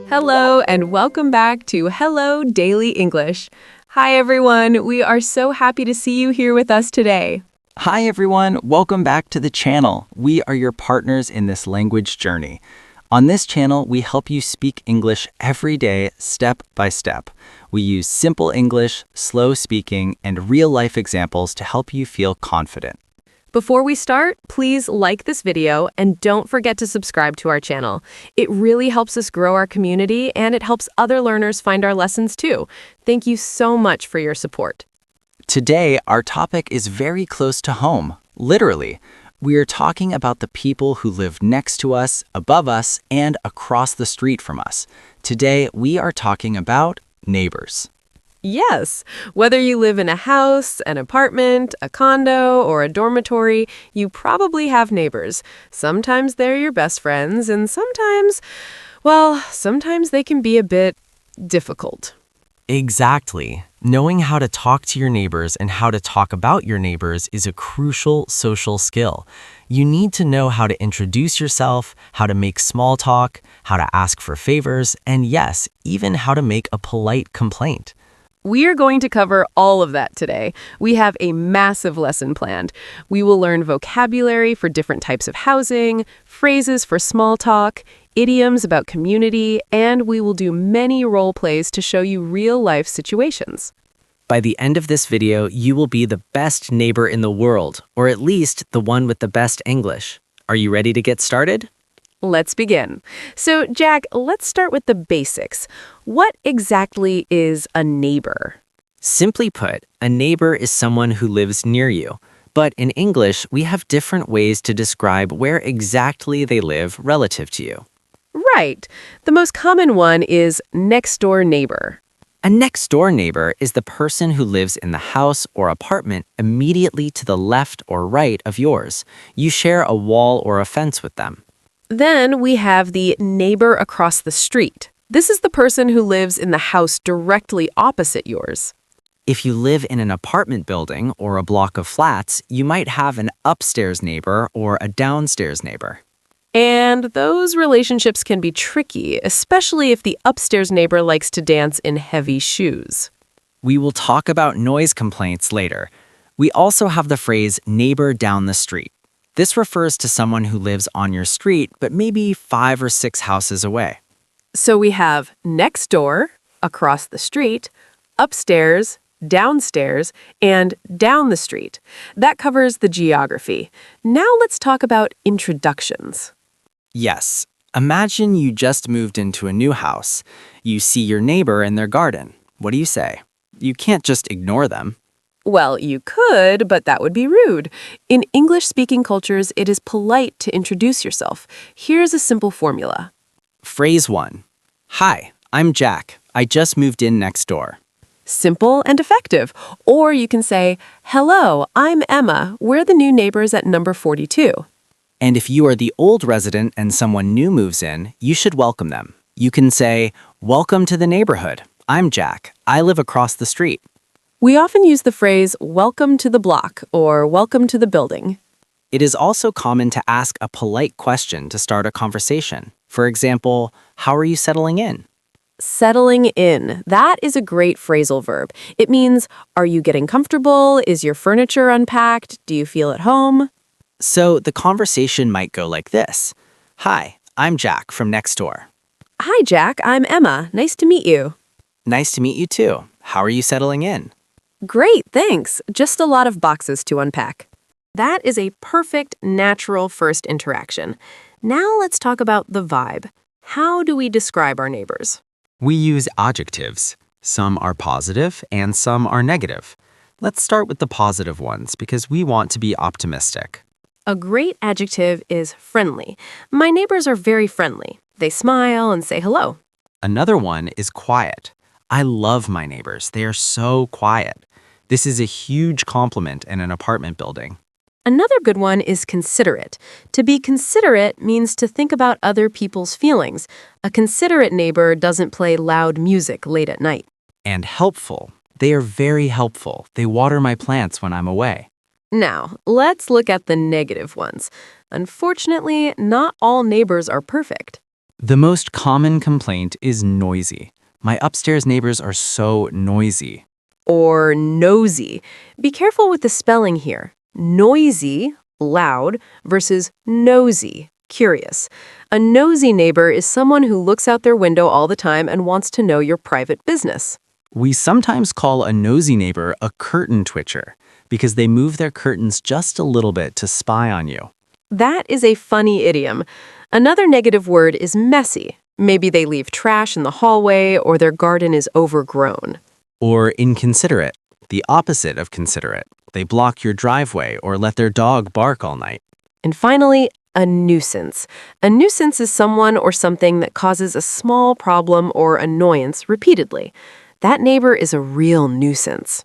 Hello, and welcome back to Hello Daily English. Hi, everyone. We are so happy to see you here with us today. Hi everyone, welcome back to the channel. We are your partners in this language journey. On this channel, we help you speak English every day, step by step. We use simple English, slow speaking, and real-life examples to help you feel confident. Before we start, please like this video and don't forget to subscribe to our channel. It really helps us grow our community and it helps other learners find our lessons too. Thank you so much for your support. Today, our topic is very close to home, literally. We are talking about the people who live next to us, above us, and across the street from us. Today, we are talking about neighbors. Yes, whether you live in a house, an apartment, a condo, or a dormitory, you probably have neighbors. Sometimes they're your best friends, and sometimes they can be a bit difficult. Exactly. Knowing how to talk to your neighbors and how to talk about your neighbors is a crucial social skill. You need to know how to introduce yourself, how to make small talk, how to ask for favors, and yes, even how to make a polite complaint. We are going to cover all of that today. We have a massive lesson planned. We will learn vocabulary for different types of housing, phrases for small talk, idioms about community, and we will do many role plays to show you real-life situations. By the end of this video, you will be the best neighbor in the world, or at least the one with the best English. Are you ready to get started? Let's begin. So, Jack, let's start with the basics. What exactly is a neighbor? Simply put, a neighbor is someone who lives near you. But in English, we have different ways to describe where exactly they live relative to you. Right. The most common one is next-door neighbor. A next-door neighbor is the person who lives in the house or apartment immediately to the left or right of yours. You share a wall or a fence with them. Then we have the neighbor across the street. This is the person who lives in the house directly opposite yours. If you live in an apartment building or a block of flats, you might have an upstairs neighbor or a downstairs neighbor. And those relationships can be tricky, especially if the upstairs neighbor likes to dance in heavy shoes. We will talk about noise complaints later. We also have the phrase neighbor down the street. This refers to someone who lives on your street, but maybe 5 or 6 houses away. So we have next door, across the street, upstairs, downstairs, and down the street. That covers the geography. Now let's talk about introductions. Yes. Imagine you just moved into a new house. You see your neighbor in their garden. What do you say? You can't just ignore them. Well, you could, but that would be rude. In English-speaking cultures, it is polite to introduce yourself. Here's a simple formula. Phrase 1. Hi, I'm Jack. I just moved in next door. Simple and effective. Or you can say, hello, I'm Emma. We're the new neighbors at number 42. And if you are the old resident and someone new moves in, you should welcome them. You can say, welcome to the neighborhood. I'm Jack. I live across the street. We often use the phrase, welcome to the block, or welcome to the building. It is also common to ask a polite question to start a conversation. For example, how are you settling in? Settling in. That is a great phrasal verb. It means, are you getting comfortable? Is your furniture unpacked? Do you feel at home? So the conversation might go like this. Hi, I'm Jack from next door. Hi, Jack. I'm Emma. Nice to meet you. Nice to meet you too. How are you settling in? Great, thanks. Just a lot of boxes to unpack. That is a perfect, natural first interaction. Now let's talk about the vibe. How do we describe our neighbors? We use adjectives. Some are positive and some are negative. Let's start with the positive ones because we want to be optimistic. A great adjective is friendly. My neighbors are very friendly. They smile and say hello. Another one is quiet. I love my neighbors. They are so quiet. This is a huge compliment in an apartment building. Another good one is considerate. To be considerate means to think about other people's feelings. A considerate neighbor doesn't play loud music late at night. And helpful. They are very helpful. They water my plants when I'm away. Now, let's look at the negative ones. Unfortunately, not all neighbors are perfect. The most common complaint is noisy. My upstairs neighbors are so noisy. Or nosy. Be careful with the spelling here. Noisy, loud, versus nosy, curious. A nosy neighbor is someone who looks out their window all the time and wants to know your private business. We sometimes call a nosy neighbor a curtain twitcher because they move their curtains just a little bit to spy on you. That is a funny idiom. Another negative word is messy. Maybe they leave trash in the hallway or their garden is overgrown. Or inconsiderate, the opposite of considerate. They block your driveway or let their dog bark all night. And finally, a nuisance. A nuisance is someone or something that causes a small problem or annoyance repeatedly. That neighbor is a real nuisance.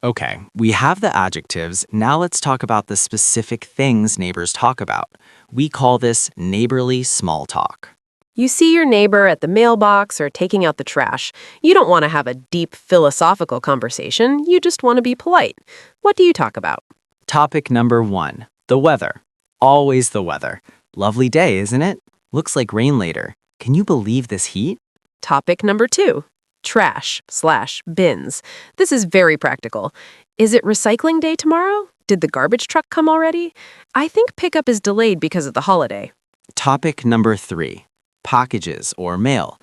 Okay, we have the adjectives. Now let's talk about the specific things neighbors talk about. We call this neighborly small talk. You see your neighbor at the mailbox or taking out the trash. You don't want to have a deep philosophical conversation. You just want to be polite. What do you talk about? Topic number 1, the weather. Always the weather. Lovely day, isn't it? Looks like rain later. Can you believe this heat? Topic number 2, trash/bins. This is very practical. Is it recycling day tomorrow? Did the garbage truck come already? I think pickup is delayed because of the holiday. Topic number 3, packages or mail.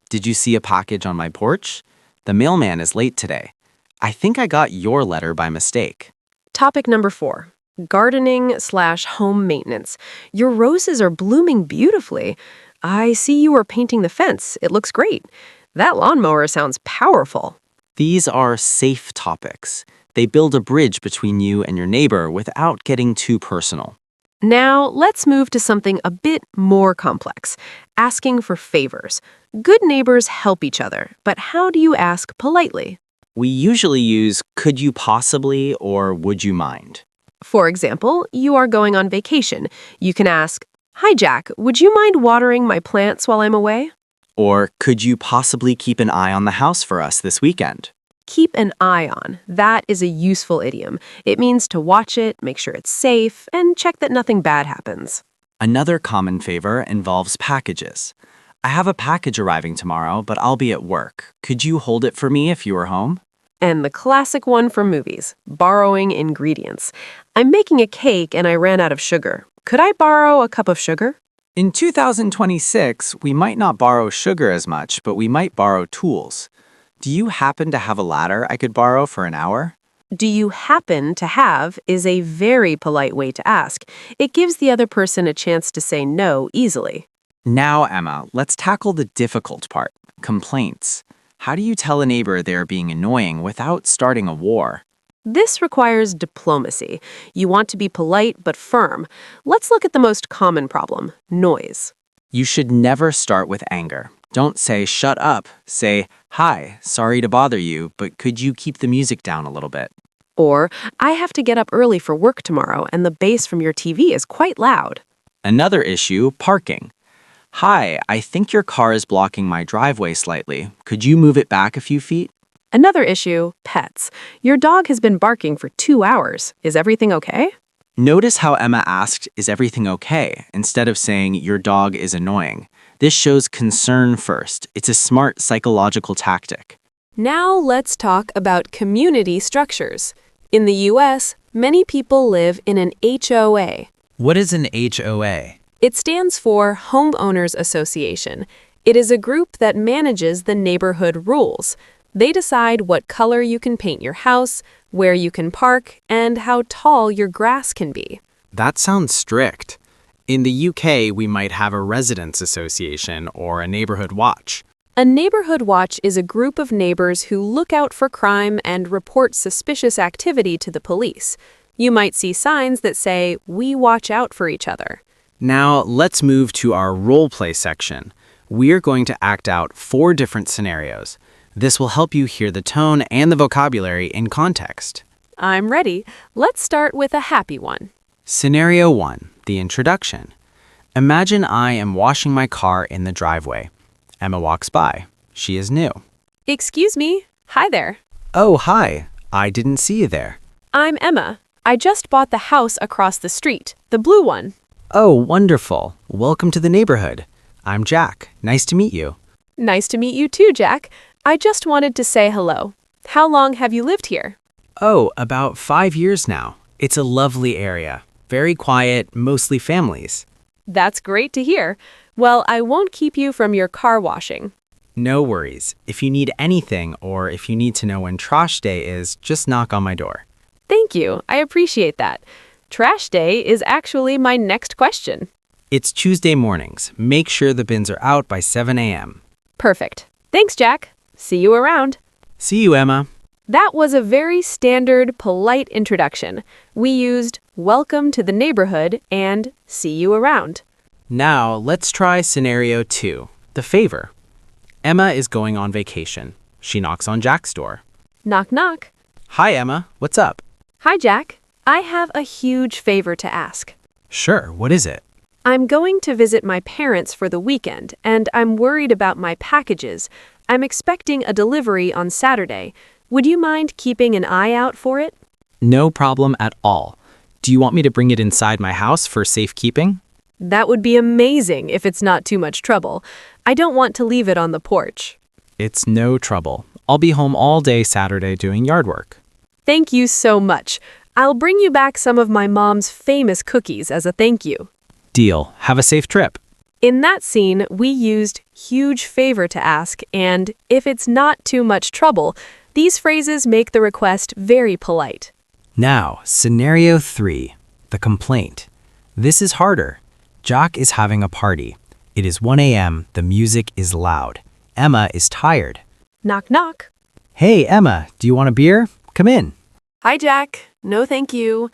Did you see a package on my porch? The mailman is late today. I think I got your letter by mistake. Topic number 4, gardening/home maintenance. Your roses are blooming beautifully. I see you are painting the fence. It looks great. That lawnmower sounds powerful. These are safe topics. They build a bridge between you and your neighbor without getting too personal. Now, let's move to something a bit more complex, asking for favors. Good neighbors help each other, but how do you ask politely? We usually use could you possibly or would you mind. For example, you are going on vacation. You can ask, "Hi, Jack, would you mind watering my plants while I'm away?" Or could you possibly keep an eye on the house for us this weekend? Keep an eye on. That is a useful idiom. It means to watch it, make sure it's safe, and check that nothing bad happens. Another common favor involves packages. I have a package arriving tomorrow, but I'll be at work. Could you hold it for me if you were home? And the classic one for movies, borrowing ingredients. I'm making a cake and I ran out of sugar. Could I borrow a cup of sugar? In 2026, we might not borrow sugar as much, but we might borrow tools. Do you happen to have a ladder I could borrow for an hour? Do you happen to have is a very polite way to ask. It gives the other person a chance to say no easily. Now, Emma, let's tackle the difficult part, complaints. How do you tell a neighbor they're being annoying without starting a war? This requires diplomacy. You want to be polite but firm. Let's look at the most common problem, noise. You should never start with anger. Don't say, shut up. Say, hi, sorry to bother you, but could you keep the music down a little bit? Or, I have to get up early for work tomorrow and the bass from your TV is quite loud. Another issue, parking. Hi, I think your car is blocking my driveway slightly. Could you move it back a few feet? Another issue, pets. Your dog has been barking for 2 hours. Is everything okay? Notice how Emma asked, is everything okay, instead of saying your dog is annoying. This shows concern first. It's a smart psychological tactic. Now let's talk about community structures. In the U.S., many people live in an HOA. What is an HOA? It stands for Homeowners Association. It is a group that manages the neighborhood rules. They decide what color you can paint your house, where you can park, and how tall your grass can be. That sounds strict. In the UK, we might have a residents association or a neighborhood watch. A neighborhood watch is a group of neighbors who look out for crime and report suspicious activity to the police. You might see signs that say, "We watch out for each other." Now, let's move to our role play section. We're going to act out 4 different scenarios. This will help you hear the tone and the vocabulary in context. I'm ready. Let's start with a happy one. Scenario 1, the introduction. Imagine I am washing my car in the driveway. Emma walks by. She is new. Excuse me. Hi there. Oh, hi. I didn't see you there. I'm Emma. I just bought the house across the street, the blue one. Oh, wonderful. Welcome to the neighborhood. I'm Jack. Nice to meet you. Nice to meet you too, Jack. I just wanted to say hello. How long have you lived here? Oh, about 5 years now. It's a lovely area. Very quiet, mostly families. That's great to hear. Well, I won't keep you from your car washing. No worries. If you need anything or if you need to know when trash day is, just knock on my door. Thank you. I appreciate that. Trash day is actually my next question. It's Tuesday mornings. Make sure the bins are out by 7 a.m. Perfect. Thanks, Jack. See you around. See you, Emma. That was a very standard, polite introduction. We used welcome to the neighborhood and see you around. Now, let's try scenario 2, the favor. Emma is going on vacation. She knocks on Jack's door. Knock, knock. Hi, Emma. What's up? Hi, Jack. I have a huge favor to ask. Sure. What is it? I'm going to visit my parents for the weekend, and I'm worried about my packages. I'm expecting a delivery on Saturday. Would you mind keeping an eye out for it? No problem at all. Do you want me to bring it inside my house for safekeeping? That would be amazing if it's not too much trouble. I don't want to leave it on the porch. It's no trouble. I'll be home all day Saturday doing yard work. Thank you so much. I'll bring you back some of my mom's famous cookies as a thank you. Deal. Have a safe trip. In that scene, we used huge favor to ask, and if it's not too much trouble, these phrases make the request very polite. Now, scenario 3, the complaint. This is harder. Jack is having a party. It is 1 a.m. The music is loud. Emma is tired. Knock, knock. Hey, Emma, do you want a beer? Come in. Hi, Jack. No, thank you.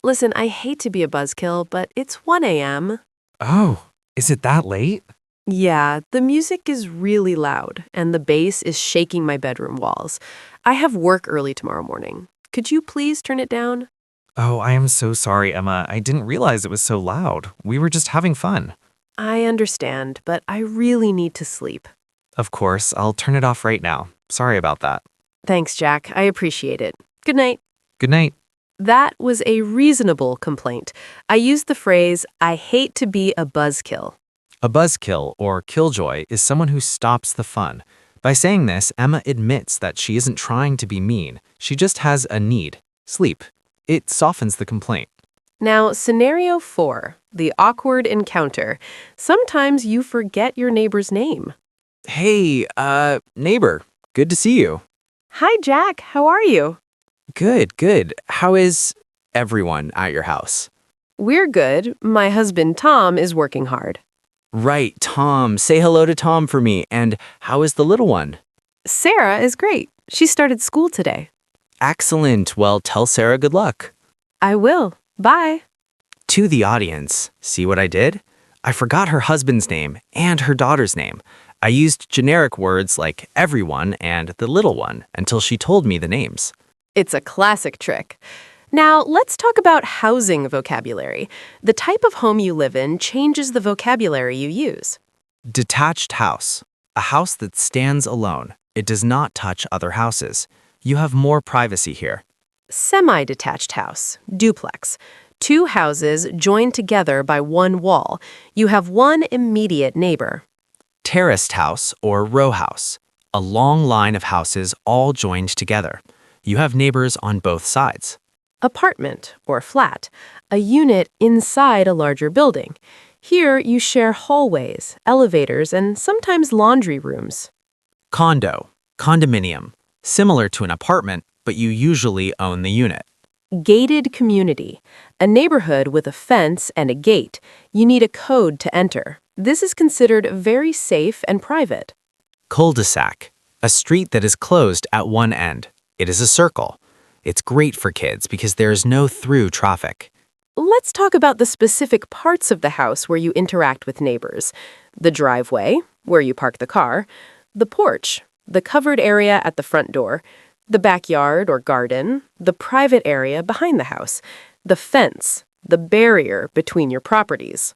Listen, I hate to be a buzzkill, but it's 1 a.m. Oh, is it that late? Yeah, the music is really loud, and the bass is shaking my bedroom walls. I have work early tomorrow morning. Could you please turn it down? Oh, I am so sorry, Emma. I didn't realize it was so loud. We were just having fun. I understand, but I really need to sleep. Of course, I'll turn it off right now. Sorry about that. Thanks, Jack. I appreciate it. Good night. Good night. That was a reasonable complaint. I used the phrase, I hate to be a buzzkill. A buzzkill, or killjoy, is someone who stops the fun. By saying this, Emma admits that she isn't trying to be mean. She just has a need. Sleep. It softens the complaint. Now, scenario 4, the awkward encounter. Sometimes you forget your neighbor's name. Hey, neighbor. Good to see you. Hi, Jack. How are you? Good, good. How is everyone at your house? We're good. My husband, Tom, is working hard. Right, Tom. Say hello to Tom for me. And how is the little one? Sarah is great. She started school today. Excellent. Well, tell Sarah good luck. I will. Bye. To the audience, see what I did? I forgot her husband's name and her daughter's name. I used generic words like everyone and the little one until she told me the names. It's a classic trick. Now, let's talk about housing vocabulary. The type of home you live in changes the vocabulary you use. Detached house. A house that stands alone. It does not touch other houses. You have more privacy here. Semi-detached house, duplex. 2 houses joined together by one wall. You have one immediate neighbor. Terraced house or row house. A long line of houses all joined together. You have neighbors on both sides. Apartment or flat, a unit inside a larger building. Here you share hallways, elevators, and sometimes laundry rooms. Condo, condominium. Similar to an apartment, but you usually own the unit. Gated community, a neighborhood with a fence and a gate. You need a code to enter. This is considered very safe and private. Cul-de-sac, a street that is closed at one end. It is a circle. It's great for kids because there is no through traffic. Let's talk about the specific parts of the house where you interact with neighbors. The driveway, where you park the car. The porch, the covered area at the front door. The backyard or garden. The private area behind the house. The fence, the barrier between your properties.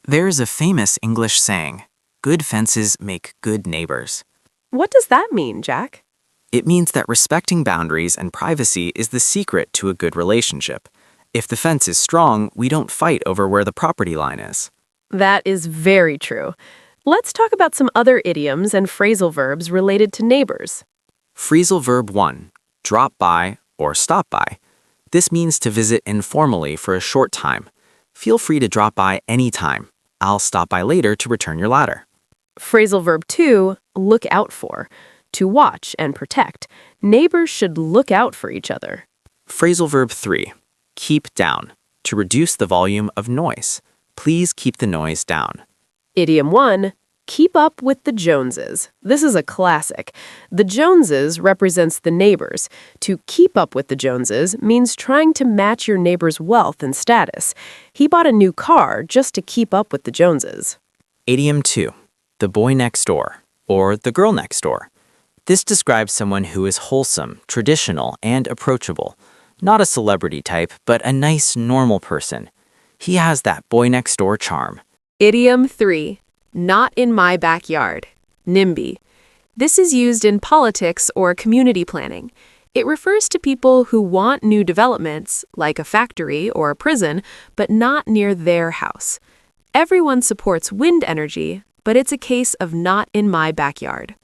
There is a famous English saying, good fences make good neighbors. What does that mean, Jack? It means that respecting boundaries and privacy is the secret to a good relationship. If the fence is strong, we don't fight over where the property line is. That is very true. Let's talk about some other idioms and phrasal verbs related to neighbors. Phrasal verb 1, drop by or stop by. This means to visit informally for a short time. Feel free to drop by anytime. I'll stop by later to return your ladder. Phrasal verb 2, look out for. To watch and protect. Neighbors should look out for each other. Phrasal verb 3, keep down. To reduce the volume of noise. Please keep the noise down. Idiom 1, keep up with the Joneses. This is a classic. The Joneses represents the neighbors. To keep up with the Joneses means trying to match your neighbor's wealth and status. He bought a new car just to keep up with the Joneses. Idiom 2, the boy next door, or the girl next door. This describes someone who is wholesome, traditional, and approachable. Not a celebrity type, but a nice, normal person. He has that boy next door charm. Idiom 3, not in my backyard. NIMBY. This is used in politics or community planning. It refers to people who want new developments, like a factory or a prison, but not near their house. Everyone supports wind energy, but it's a case of not in my backyard.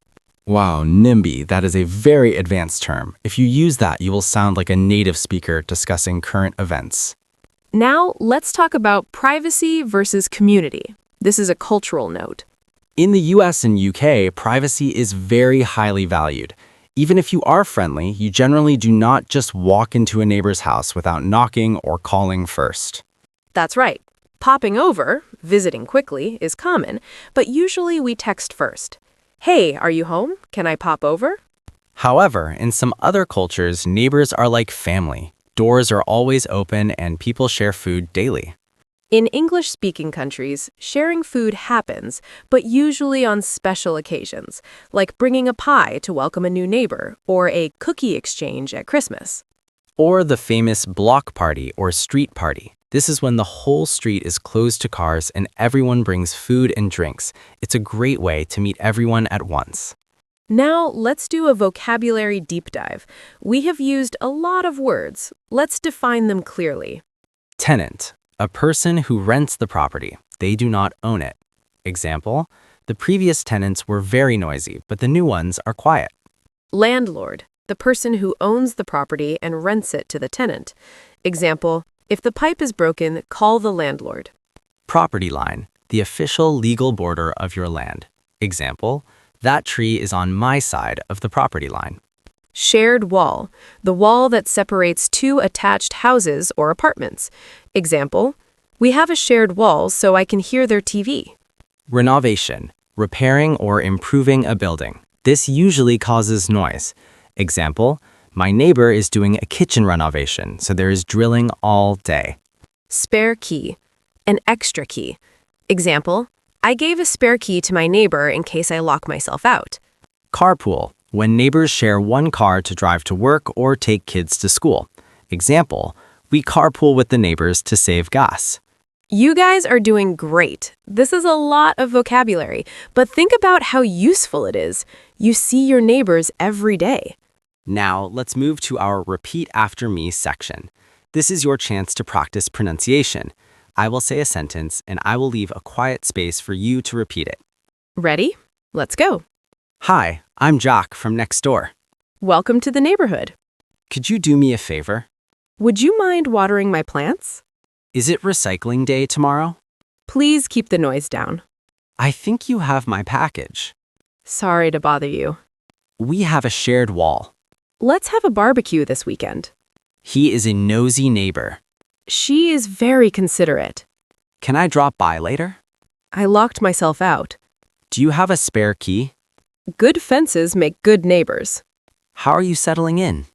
Wow, NIMBY, that is a very advanced term. If you use that, you will sound like a native speaker discussing current events. Now, let's talk about privacy versus community. This is a cultural note. In the US and UK, privacy is very highly valued. Even if you are friendly, you generally do not just walk into a neighbor's house without knocking or calling first. That's right. Popping over, visiting quickly, is common, but usually we text first. Hey, are you home? Can I pop over? However, in some other cultures, neighbors are like family. Doors are always open and people share food daily. In English-speaking countries, sharing food happens, but usually on special occasions, like bringing a pie to welcome a new neighbor or a cookie exchange at Christmas. Or the famous block party or street party. This is when the whole street is closed to cars and everyone brings food and drinks. It's a great way to meet everyone at once. Now, let's do a vocabulary deep dive. We have used a lot of words. Let's define them clearly. Tenant, a person who rents the property. They do not own it. Example, the previous tenants were very noisy, but the new ones are quiet. Landlord, the person who owns the property and rents it to the tenant. Example, if the pipe is broken, call the landlord. Property line, the official legal border of your land. Example, that tree is on my side of the property line. Shared wall, the wall that separates two attached houses or apartments. Example, we have a shared wall so I can hear their TV. Renovation, repairing or improving a building. This usually causes noise. Example, my neighbor is doing a kitchen renovation, so there is drilling all day. Spare key, an extra key. Example, I gave a spare key to my neighbor in case I lock myself out. Carpool, when neighbors share one car to drive to work or take kids to school. Example, we carpool with the neighbors to save gas. You guys are doing great. This is a lot of vocabulary, but think about how useful it is. You see your neighbors every day. Now, let's move to our Repeat After Me section. This is your chance to practice pronunciation. I will say a sentence, and I will leave a quiet space for you to repeat it. Ready? Let's go. Hi, I'm Jock from next door. Welcome to the neighborhood. Could you do me a favor? Would you mind watering my plants? Is it recycling day tomorrow? Please keep the noise down. I think you have my package. Sorry to bother you. We have a shared wall. Let's have a barbecue this weekend. He is a nosy neighbor. She is very considerate. Can I drop by later? I locked myself out. Do you have a spare key? Good fences make good neighbors. How are you settling in?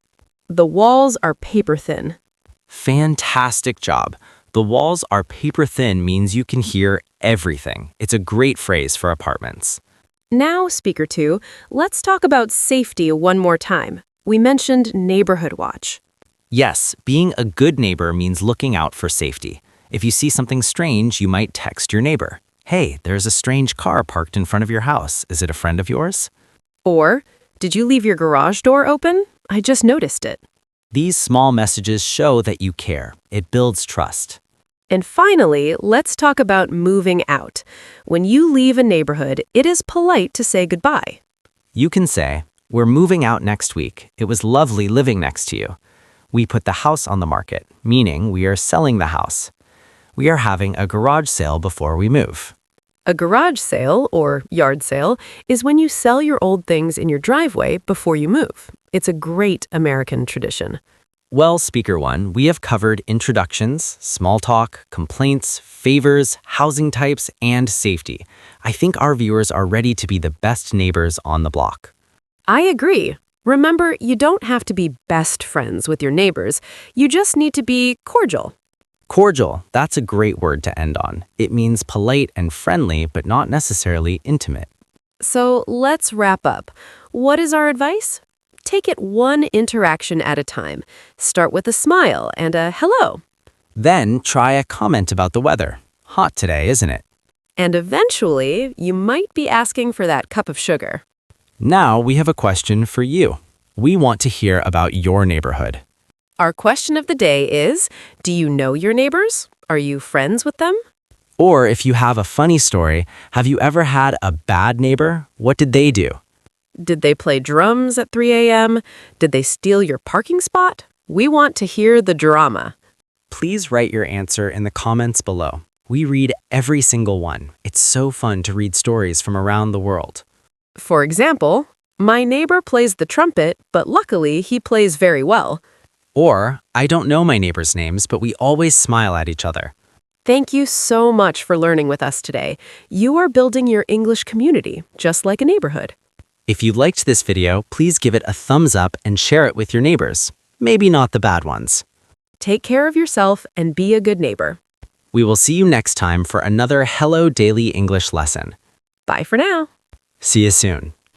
The walls are paper thin. Fantastic job. The walls are paper thin means you can hear everything. It's a great phrase for apartments. Now, speaker 2, let's talk about safety one more time. We mentioned neighborhood watch. Yes, being a good neighbor means looking out for safety. If you see something strange, you might text your neighbor. Hey, there's a strange car parked in front of your house. Is it a friend of yours? Or, did you leave your garage door open? I just noticed it. These small messages show that you care. It builds trust. And finally, let's talk about moving out. When you leave a neighborhood, it is polite to say goodbye. You can say, "We're moving out next week. It was lovely living next to you. We put the house on the market," meaning we are selling the house. We are having a garage sale before we move. A garage sale, or yard sale, is when you sell your old things in your driveway before you move. It's a great American tradition. Well, Speaker One, we have covered introductions, small talk, complaints, favors, housing types, and safety. I think our viewers are ready to be the best neighbors on the block. I agree. Remember, you don't have to be best friends with your neighbors. You just need to be cordial. Cordial, that's a great word to end on. It means polite and friendly, but not necessarily intimate. So let's wrap up. What is our advice? Take it one interaction at a time. Start with a smile and a hello. Then try a comment about the weather. Hot today, isn't it? And eventually, you might be asking for that cup of sugar. Now we have a question for you. We want to hear about your neighborhood. Our question of the day is, do you know your neighbors? Are you friends with them? Or if you have a funny story, have you ever had a bad neighbor? What did they do? Did they play drums at 3 a.m.? Did they steal your parking spot? We want to hear the drama. Please write your answer in the comments below. We read every single one. It's so fun to read stories from around the world. For example, my neighbor plays the trumpet, but luckily he plays very well. Or, I don't know my neighbors' names, but we always smile at each other. Thank you so much for learning with us today. You are building your English community, just like a neighborhood. If you liked this video, please give it a thumbs up and share it with your neighbors. Maybe not the bad ones. Take care of yourself and be a good neighbor. We will see you next time for another Hello Daily English lesson. Bye for now. See you soon.